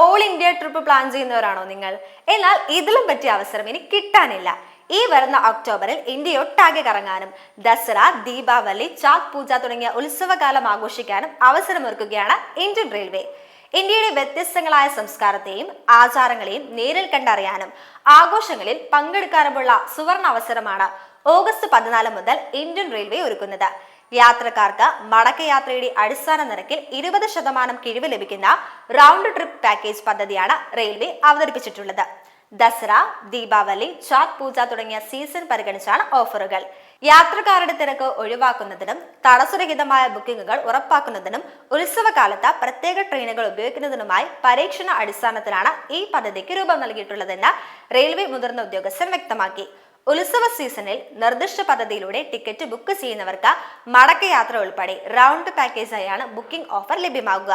All India trip plan ചെയ്യുന്നവരാണോ നിങ്ങൾ? എന്നാൽ ഇതിലും പറ്റിയ അവസരം ഇനി കിട്ടാനില്ല. ഈ വരുന്ന ഒക്ടോബറിൽ ഇന്ത്യയൊട്ടാകെ കറങ്ങാനും ദസറ, ദീപാവലി, ചാത് പൂജ തുടങ്ങിയ ഉത്സവകാലം ആഘോഷിക്കാനും അവസരമൊരുക്കുകയാണ് ഇന്ത്യൻ റെയിൽവേ. ഇന്ത്യയുടെ വ്യത്യസ്തങ്ങളായ സംസ്കാരത്തെയും ആചാരങ്ങളെയും നേരിൽ കണ്ടറിയാനും ആഘോഷങ്ങളിൽ പങ്കെടുക്കാനുമുള്ള സുവർണ അവസരമാണ് ഓഗസ്റ്റ് 14 മുതൽ ഇന്ത്യൻ റെയിൽവേ ഒരുക്കുന്നത്. യാത്രക്കാർക്ക് മടക്കയാത്രയുടെ അടിസ്ഥാന നിരക്കിൽ 20% കിഴിവ് ലഭിക്കുന്ന റൗണ്ട് ട്രിപ്പ് പാക്കേജ് പദ്ധതിയാണ് റെയിൽവേ അവതരിപ്പിച്ചിട്ടുള്ളത്. ദസറ, ദീപാവലി, ചാത് പൂജ തുടങ്ങിയ സീസൺ പരിഗണിച്ചാണ് ഓഫറുകൾ. യാത്രക്കാരുടെ തിരക്ക് ഒഴിവാക്കുന്നതിനും തടസ്സരഹിതമായ ബുക്കിംഗുകൾ ഉറപ്പാക്കുന്നതിനും ഉത്സവകാലത്ത് പ്രത്യേക ട്രെയിനുകൾ ഉപയോഗിക്കുന്നതിനുമായി പരീക്ഷണ അടിസ്ഥാനത്തിലാണ് ഈ പദ്ധതിക്ക് രൂപം നൽകിയിട്ടുള്ളതെന്ന് റെയിൽവേ മുതിർന്ന ഉദ്യോഗസ്ഥൻ വ്യക്തമാക്കി. ഉത്സവ സീസണിൽ നിർദ്ദിഷ്ട പദ്ധതിയിലൂടെ ടിക്കറ്റ് ബുക്ക് ചെയ്യുന്നവർക്ക് മടക്കയാത്ര ഉൾപ്പെടെ റൗണ്ട് പാക്കേജായാണ് ബുക്കിംഗ് ഓഫർ ലഭ്യമാകുക.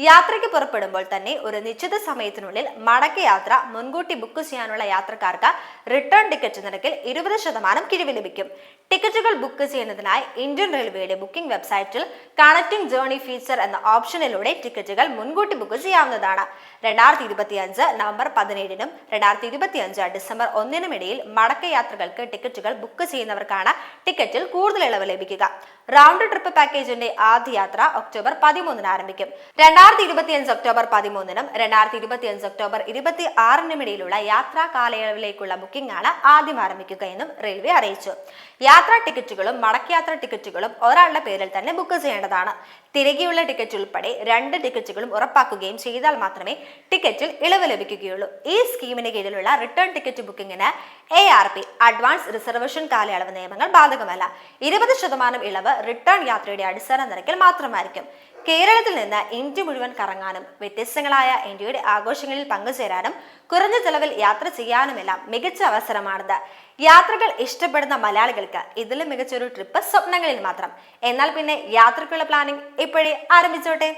യാത്രയ്ക്ക് പുറപ്പെടുമ്പോൾ തന്നെ ഒരു നിശ്ചിത സമയത്തിനുള്ളിൽ മടക്കയാത്ര മുൻകൂട്ടി ബുക്ക് ചെയ്യാനുള്ള യാത്രക്കാർക്ക് റിട്ടേൺ ടിക്കറ്റ് നിരക്കിൽ 20% കിഴിവ് ലഭിക്കും. ടിക്കറ്റുകൾ ബുക്ക് ചെയ്യുന്നതിനായി ഇന്ത്യൻ റെയിൽവേയുടെ ബുക്കിംഗ് വെബ്സൈറ്റിൽ കണക്റ്റിംഗ് ജേർണി ഫീച്ചർ എന്ന ഓപ്ഷനിലൂടെ ടിക്കറ്റുകൾ മുൻകൂട്ടി ബുക്ക് ചെയ്യാവുന്നതാണ്. 2025 നവംബർ 17-നും 2025 ഡിസംബർ 1-നും ഇടയിൽ മടക്കയാത്രകൾക്ക് ടിക്കറ്റുകൾ ബുക്ക് ചെയ്യുന്നവർക്കാണ് ടിക്കറ്റിൽ കൂടുതൽ ഇളവ് ലഭിക്കുക. റൗണ്ട് ട്രിപ്പ് പാക്കേജിന്റെ ആദ്യ യാത്ര ഒക്ടോബർ 13-ന് ആരംഭിക്കും. 2025 ഒക്ടോബർ 13-നും 2025 ഒക്ടോബർ 26-നും ഇടയിലുള്ള യാത്രാ കാലയളവിലേക്കുള്ള ബുക്കിംഗ് ആണ് ആദ്യം ആരംഭിക്കുക എന്നും റെയിൽവേ അറിയിച്ചു. യാത്രാ ടിക്കറ്റുകളും മടക്കയാത്രാ ടിക്കറ്റുകളും ഒരാളുടെ പേരിൽ തന്നെ ബുക്ക് ചെയ്യേണ്ടതാണ്. തിരികെയുള്ള ടിക്കറ്റ് ഉൾപ്പെടെ 2 ടിക്കറ്റുകളും ഉറപ്പാക്കുകയും ചെയ്താൽ മാത്രമേ ടിക്കറ്റിൽ ഇളവ് ലഭിക്കുകയുള്ളൂ. ഈ സ്കീമിന് കീഴിലുള്ള റിട്ടേൺ ടിക്കറ്റ് ബുക്കിംഗിന് ARP അഡ്വാൻസ് റിസർവേഷൻ കാലയളവ് നിയമങ്ങൾ ബാധകമല്ല. 20% ഇളവ് റിട്ടേൺ യാത്രയുടെ അടിസ്ഥാന നിരക്കിൽ മാത്രമായിരിക്കും. കേരളത്തിൽ നിന്ന് ഇന്ത്യ മുഴുവൻ കറങ്ങാനും വ്യത്യസ്തങ്ങളായ ഇന്ത്യയുടെ ആഘോഷങ്ങളിൽ പങ്കുചേരാനും കുറഞ്ഞ ചെലവിൽ യാത്ര ചെയ്യാനുമെല്ലാം മികച്ച അവസരമാണിത്. യാത്രകൾ ഇഷ്ടപ്പെടുന്ന മലയാളികൾക്ക് ഇതിലും മികച്ചൊരു ട്രിപ്പ് സ്വപ്നങ്ങളിൽ മാത്രം. എന്നാൽ പിന്നെ യാത്രക്കുള്ള പ്ലാനിംഗ് ഇപ്പോഴേ ആരംഭിച്ചോട്ടെ.